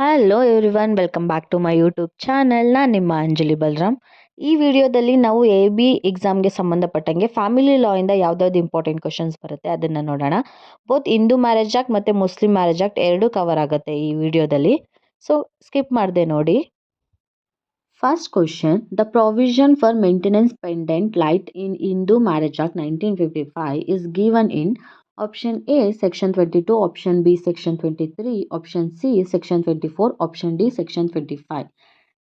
Hello everyone, welcome back to my YouTube channel. ನಾನು ನಿಮ್ಮ ಅಂಜಲಿ ಬಲರಾಮ್. ಈ ವಿಡಿಯೋದಲ್ಲಿ ನಾವು AB ಎಕ್ಸಾಮ್ಗೆ ಸಂಬಂಧಪಟ್ಟಂಗೆ ಫ್ಯಾಮಿಲಿ ಲಾ ಇಂದ ಯಾವ್ದಾವ್ದು ಇಂಪಾರ್ಟೆಂಟ್ ಕ್ವಶನ್ಸ್ ಬರುತ್ತೆ ಅದನ್ನು ನೋಡೋಣ. ಬೋತ್ ಹಿಂದೂ ಮ್ಯಾರೇಜ್ ಆಕ್ಟ್ ಮತ್ತು ಮುಸ್ಲಿಂ ಮ್ಯಾರೇಜ್ ಆಕ್ಟ್ ಎರಡೂ ಕವರ್ ಆಗುತ್ತೆ ಈ ವಿಡಿಯೋದಲ್ಲಿ. ಸೊ ಸ್ಕಿಪ್ ಮಾಡದೆ ನೋಡಿ. First question, the provision for maintenance pendant light in Hindu Marriage Act 1955 is given in option A section 22, option B section 23, option C section 24, option D section 25.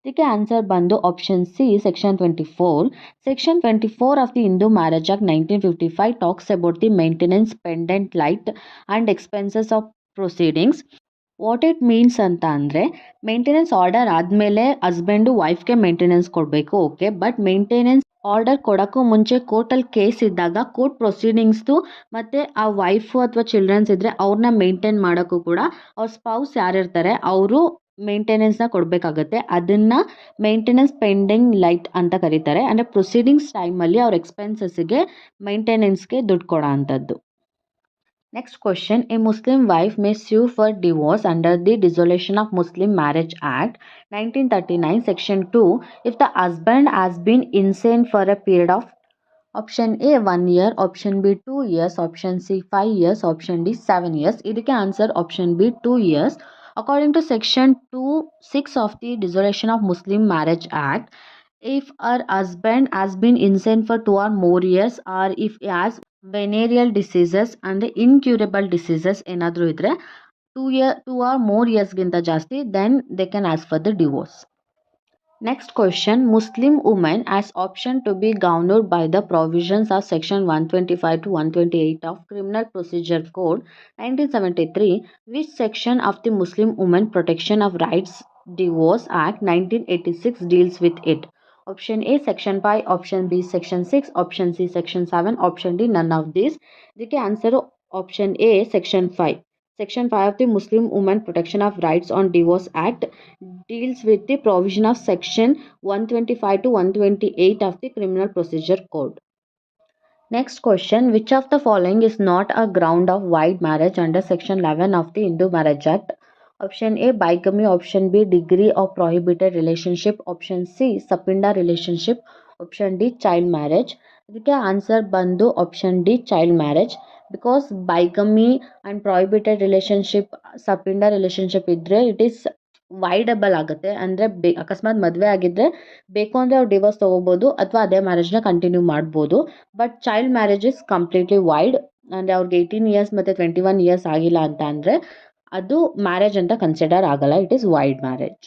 ಇದಕ್ಕೆ answer ಬಂದು option C section 24. Section 24 of the Hindu Marriage act 1955 talks about the maintenance pendant light and expenses of proceedings. What it means ಅಂತ ಅಂದರೆ, maintenance order ಆದಮೇಲೆ husband ವೈಫ್ಗೆ maintenance ಕೊಡಬೇಕು, okay. But maintenance order ಕೊಡೋಕ್ಕೂ ಮುಂಚೆ ಕೋರ್ಟಲ್ಲಿ case ಇದ್ದಾಗ court ಪ್ರೊಸೀಡಿಂಗ್ಸ್ದು ಮತ್ತು ಆ wife ಅಥವಾ ಚಿಲ್ಡ್ರನ್ಸ್ ಇದ್ದರೆ ಅವ್ರನ್ನ ಮೇಂಟೈನ್ ಮಾಡೋಕ್ಕೂ ಕೂಡ ಅವ್ರ ಸ್ಪೌಸ್ ಯಾರಿರ್ತಾರೆ ಅವರು ಮೇಂಟೆನೆನ್ಸ್ನ ಕೊಡಬೇಕಾಗತ್ತೆ. ಅದನ್ನು ಮೇಂಟೆನೆನ್ಸ್ ಪೆಂಡಿಂಗ್ ಲೈಟ್ ಅಂತ ಕರೀತಾರೆ. ಅಂದರೆ ಪ್ರೊಸೀಡಿಂಗ್ಸ್ ಟೈಮಲ್ಲಿ ಅವ್ರ ಎಕ್ಸ್ಪೆನ್ಸಸ್ಗೆ ಮೇಂಟೆನೆನ್ಸ್ಗೆ ದುಡ್ಡು ಕೊಡೋ ಅಂಥದ್ದು. Next question, a Muslim wife may sue for divorce under the Dissolution of Muslim Marriage Act 1939 section 2 if the husband has been insane for a period of option A 1 year, option B 2 years, option C 5 years, option D 7 years. ಇದಕ್ಕೆ answer option B 2 years. According to section 2(6) of the Dissolution of Muslim Marriage Act, if her husband has been insane for 2 or more years, or if he has venereal diseases and incurable diseases ಏನಾದರೂ ಇದ್ದರೆ 2 or more yearsಗಿಂತ ಜಾಸ್ತಿ, then they can ask for the divorce. Next question, Muslim woman has option to be governed by the provisions of section 125 to 128 of Criminal Procedure Code 1973. Which section of the Muslim Women Protection of Rights Divorce Act 1986 deals with it? Option A section 5, option B section 6, option C section 7, option D none of these. ಇದಕ್ಕೆ answer option A section 5. Section 5 of the Muslim Women Protection of Rights on Divorce Act deals with the provision of section 125 to 128 of the Criminal Procedure Code. Next question, which of the following is not a ground of void marriage under section 11 of the Hindu Marriage Act? Option A bigamy, option B degree of prohibited relationship, option C sapinda relationship, option D child marriage. ಇದಕ್ಕೆ answer ಬಂದು option D child marriage. Because bigamy and prohibited relationship, sapinda relationship ಇದ್ದರೆ it is voidable ಆಗುತ್ತೆ. ಅಂದರೆ ಅಕಸ್ಮಾತ್ ಮದುವೆ ಆಗಿದ್ದರೆ ಬೇಕು ಅಂದರೆ ಅವ್ರು ಡಿವೋರ್ಸ್ ತೊಗೋಬೋದು ಅಥವಾ ಅದೇ ಮ್ಯಾರೇಜ್ನ ಕಂಟಿನ್ಯೂ ಮಾಡ್ಬೋದು. But child marriage is completely wide. ಅಂದರೆ ಅವ್ರಿಗೆ 18 ಇಯರ್ಸ್ ಮತ್ತು 21 ಇಯರ್ಸ್ ಆಗಿಲ್ಲ ಅಂತ ಅಂದರೆ ಅದು ಮ್ಯಾರೇಜ್ ಅಂತ ಕನ್ಸಿಡರ್ ಆಗಲ್ಲ, it is void marriage.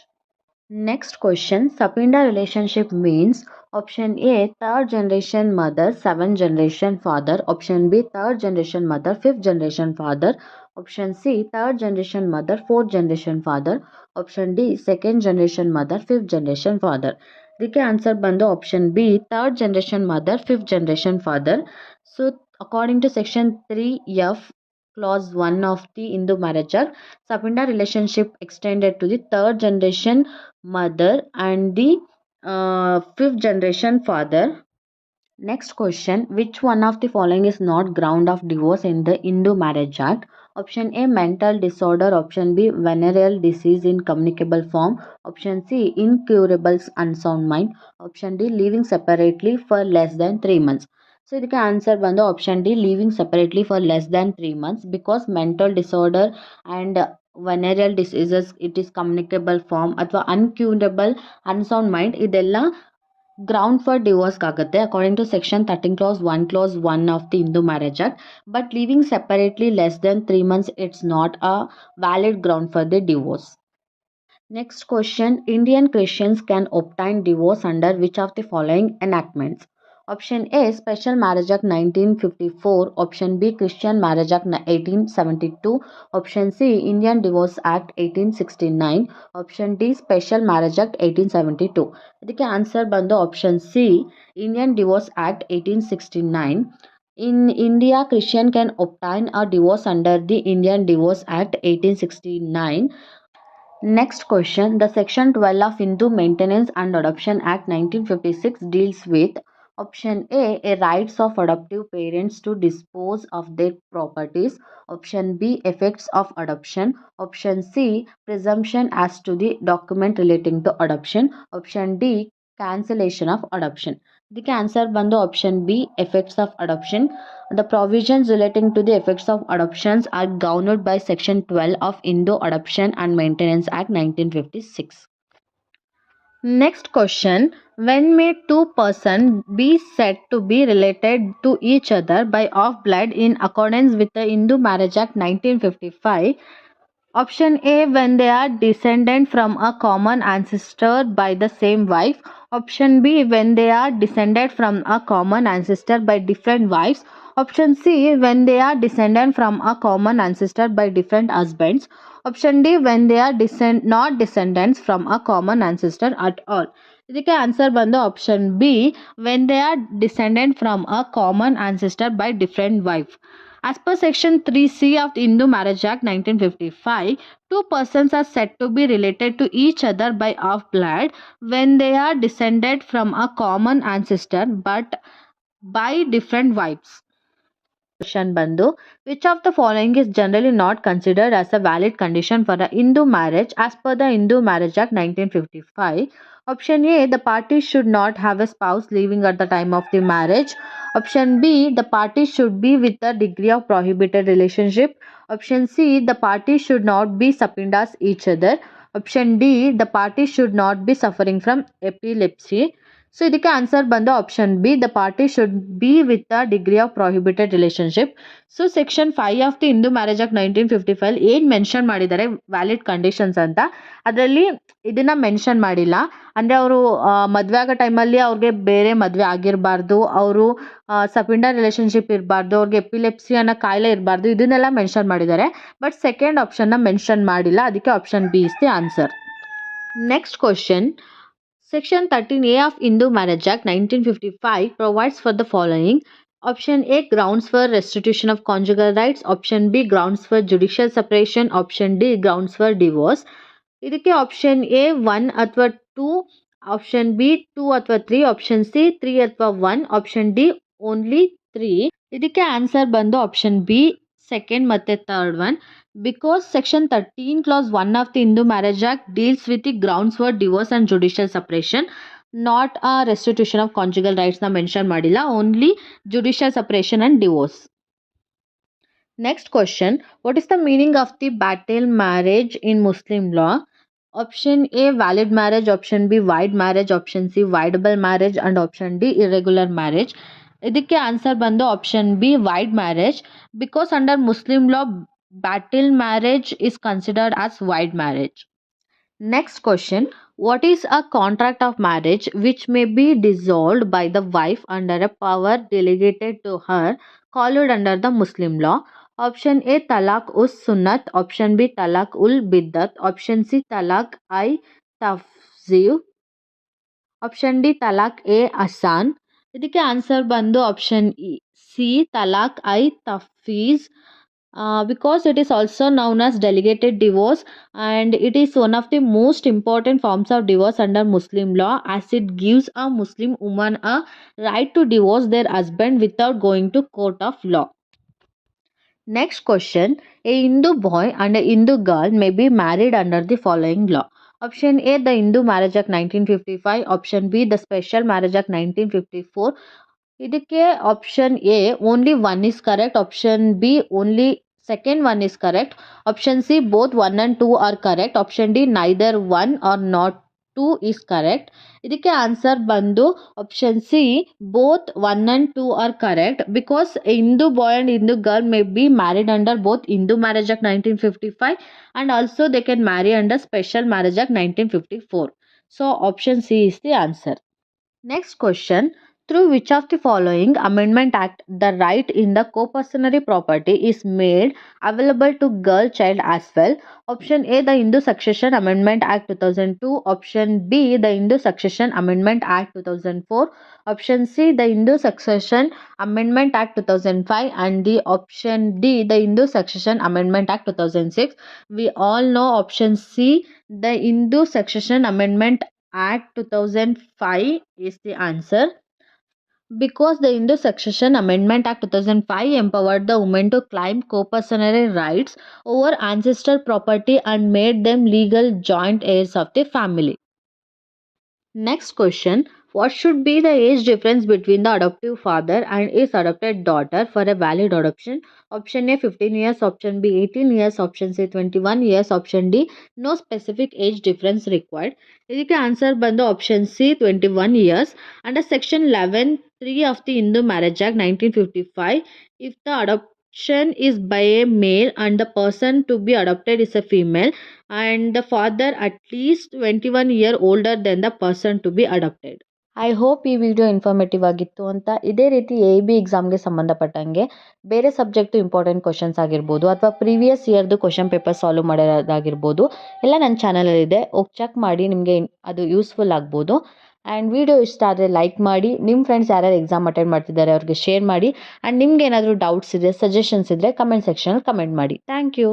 Next question, sapinda relationship means option A third generation mother, 7th generation father, option B third generation mother, 5th generation father, option C third generation mother, 4th generation father, option D second generation mother, 5th generation father. ಇದಕ್ಕೆ answer ಬಂದು option B third generation mother, 5th generation father. So according to section 3(f) clause 1 of the Hindu Marriage Act, Sapinda relationship extended to the third generation mother and the 5th generation father. Next question, which one of the following is not ground of divorce in the Hindu Marriage Act? Option A mental disorder, option B venereal disease in communicable form, option C incurable unsound mind, option D living separately for less than 3 months. So ಇದಕ್ಕೆ answer ಬಂದು option D living separately for less than 3 months. Because mental disorder and venereal diseases, it is communicable form ಅಥವಾ incurable unsound mind, ಇದೆಲ್ಲ ground for ಡಿವೋರ್ಸ್ಗಾಗುತ್ತೆ according to section 13 clause 1 of the Hindu Marriage Act. But living separately less than 3 months, it's not a valid ground for the divorce. Next question, Indian Christians can obtain divorce under which of the following enactments? Option A Special Marriage Act 1954, option B Christian Marriage Act 1872, option C Indian Divorce Act 1869, option D Special Marriage Act 1872. ಇದಕ್ಕೆ answer ಬಂದು option C Indian Divorce Act 1869. In India, Christian can obtain a divorce under the Indian Divorce Act 1869. Next question, the section 12 of Hindu Maintenance and Adoption Act 1956 deals with Option A rights of adoptive parents to dispose of their properties. Option B, effects of adoption. Option C, presumption as to the document relating to adoption. Option D, cancellation of adoption. The answer ಬಂದು option B, effects of adoption. The provisions relating to the effects of adoptions are governed by section 12 of Indo Adoption and Maintenance Act 1956. Next question. When may two persons be said to be related to each other by of blood in accordance with the Hindu Marriage Act 1955? Option A, when they are descendant from a common ancestor by the same wife. Option B, when they are descended from a common ancestor by different wives. Option C, when they are descendant from a common ancestor by different husbands. Option D, when they are not descendants from a common ancestor at all. ಇದಕ್ಕೆ answer ಬಂದು option B, when they are descendant from a common ancestor by different wife. As per section 3C of the Hindu Marriage Act 1955, two persons are said to be related to each other by of blood when they are descended from a common ancestor but by different wives. Question ಬಂದು, which of the following is generally not considered as a valid condition for a Hindu marriage as per the Hindu Marriage Act 1955? Option A, the parties should not have a spouse living at the time of the marriage. Option B, the parties should be with a degree of prohibited relationship. Option C, the parties should not be subpoenas each other. Option D, the parties should not be suffering from epilepsy. So ಇದಕ್ಕೆ answer ಬಂದು option B, the party should be with a degree of prohibited relationship. So section 5 of the Hindu Marriage act 1955 ಏನು mention ಮಾಡಿದ್ದಾರೆ valid conditions ಅಂತ, ಅದರಲ್ಲಿ ಇದನ್ನ mention ಮಾಡಿಲ್ಲ. ಅಂದರೆ ಅವರು ಮದುವೆ ಆಗೋ ಟೈಮಲ್ಲಿ ಅವ್ರಿಗೆ ಬೇರೆ ಮದುವೆ ಆಗಿರಬಾರ್ದು, ಅವರು ಸಪಿಂಡ ರಿಲೇಶನ್ಶಿಪ್ ಇರಬಾರ್ದು, ಅವ್ರಿಗೆ ಎಪಿಲೆಪ್ಸಿ ಅನ್ನೋ ಕಾಯಿಲೆ ಇರಬಾರ್ದು, ಇದನ್ನೆಲ್ಲ ಮೆನ್ಷನ್ ಮಾಡಿದ್ದಾರೆ. ಬಟ್ ಸೆಕೆಂಡ್ ಆಪ್ಷನ್ನ ಮೆನ್ಷನ್ ಮಾಡಿಲ್ಲ, ಅದಕ್ಕೆ option B is the answer. Next question. Section 13A of Hindu Marriage Act 1955 provides for the following. Option A, grounds for restitution of conjugal rights. Option B, grounds for judicial separation. Option D, grounds for divorce. ಇದಕ್ಕೆ option A 1 ಅಥವಾ 2, option B 2 ಅಥವಾ 3, option C 3 ಅಥವಾ 1, option D only 3. ಇದಕ್ಕೆ answer ಬಂದು option B, second ಮತ್ತು third one. Because section 13 clause 1 of the Hindu Marriage Act deals with the grounds for divorce and judicial separation, not a restitution of conjugal rights na mention madilla, only judicial separation and divorce. Next question. What is the meaning of the battle marriage in Muslim law? Option A, valid marriage. Option B, void marriage. Option C, voidable marriage. And option D, irregular marriage. ಇದಕ್ಕೆ answer ಬಂದು option B, void marriage. Because under Muslim law, battle marriage is considered as void marriage. Next question. What is a contract of marriage which may be dissolved by the wife under a power delegated to her called under the Muslim law? Option A, talaq us sunnat. Option B, talaq ul biddat. Option C, talaq I tafzir. Option D, talaq A asan. ಇದಕ್ಕೆ answer ಬಂದು option C, talaq I tafziz. Because it is also known as delegated divorce, and it is one of the most important forms of divorce under Muslim law, as it gives a Muslim woman a right to divorce their husband without going to court of law. Next question. A Hindu boy and a Hindu girl may be married under the following law. Option A, the Hindu Marriage Act 1955. Option B, the Special Marriage Act 1954. ಇದಕ್ಕೆ option A only 1 is correct. Option B only second 1 is correct. Option C both 1 and 2 are correct. Option D neither 1 or not 2 is correct. ಇದಕ್ಕೆ answer ಬಂದು option C, both 1 and 2 are correct, because Hindu boy and Hindu girl may be married under both Hindu Marriage Act 1955 and also they can marry under Special Marriage Act 1954. So option C is the answer. Next question. Through which of the following Amendment Act the right in the co-personary property is made available to girl child as well? Option A, the Hindu Succession Amendment Act 2002. Option B, the Hindu Succession Amendment Act 2004. Option C, the Hindu Succession Amendment Act 2005. And the option D, the Hindu Succession Amendment Act 2006. We all know option C, the Hindu Succession Amendment Act 2005 is the answer. Because the Indo Succession Amendment Act 2005 empowered the women to claim co-personal rights over ancestral property and made them legal joint heirs of the family. Next question. What should be the age difference between the adoptive father and his adopted daughter for a valid adoption? Option A 15 years, option B 18 years, option C 21 years, option D no specific age difference required. ಇದಕ್ಕೆ answer ಬಂದು option C 21 years. Under section 11(3) of the Hindu Marriage Act 1955, if the adoption is by a male and the person to be adopted is a female and the father at least 21 year older than the person to be adopted. I hope ಈ video informative ಆಗಿತ್ತು ಅಂತ. ಇದೇ ರೀತಿ AB ಎಕ್ಸಾಮ್ಗೆ ಸಂಬಂಧಪಟ್ಟಂಗೆ ಬೇರೆ subject important questions ಆಗಿರ್ಬೋದು ಅಥವಾ ಪ್ರೀವಿಯಸ್ ಇಯರ್ದು ಕ್ವಶನ್ ಪೇಪರ್ ಸಾಲ್ವ್ ಮಾಡೋದಾಗಿರ್ಬೋದು ಎಲ್ಲ ನನ್ನ ಚಾನಲಲ್ಲಿದೆ. ಹೋಗಿ ಚೆಕ್ ಮಾಡಿ, ನಿಮಗೆ ಅದು ಯೂಸ್ಫುಲ್ ಆಗ್ಬೋದು. ಆ್ಯಂಡ್ ವಿಡಿಯೋ ಇಷ್ಟ ಆದರೆ ಲೈಕ್ ಮಾಡಿ, ನಿಮ್ಮ ಫ್ರೆಂಡ್ಸ್ ಯಾರ್ಯಾರು ಎಕ್ಸಾಮ್ ಅಟೆಂಡ್ ಮಾಡ್ತಿದ್ದಾರೆ ಅವ್ರಿಗೆ ಶೇರ್ ಮಾಡಿ. ಆ್ಯಂಡ್ ನಿಮ್ಗೆ ಏನಾದರೂ ಡೌಟ್ಸ್ ಇದ್ದರೆ, ಸಜೆಷನ್ಸ್ ಇದ್ದರೆ ಕಮೆಂಟ್ ಸೆಕ್ಷನಲ್ಲಿ ಕಮೆಂಟ್ ಮಾಡಿ. Thank you.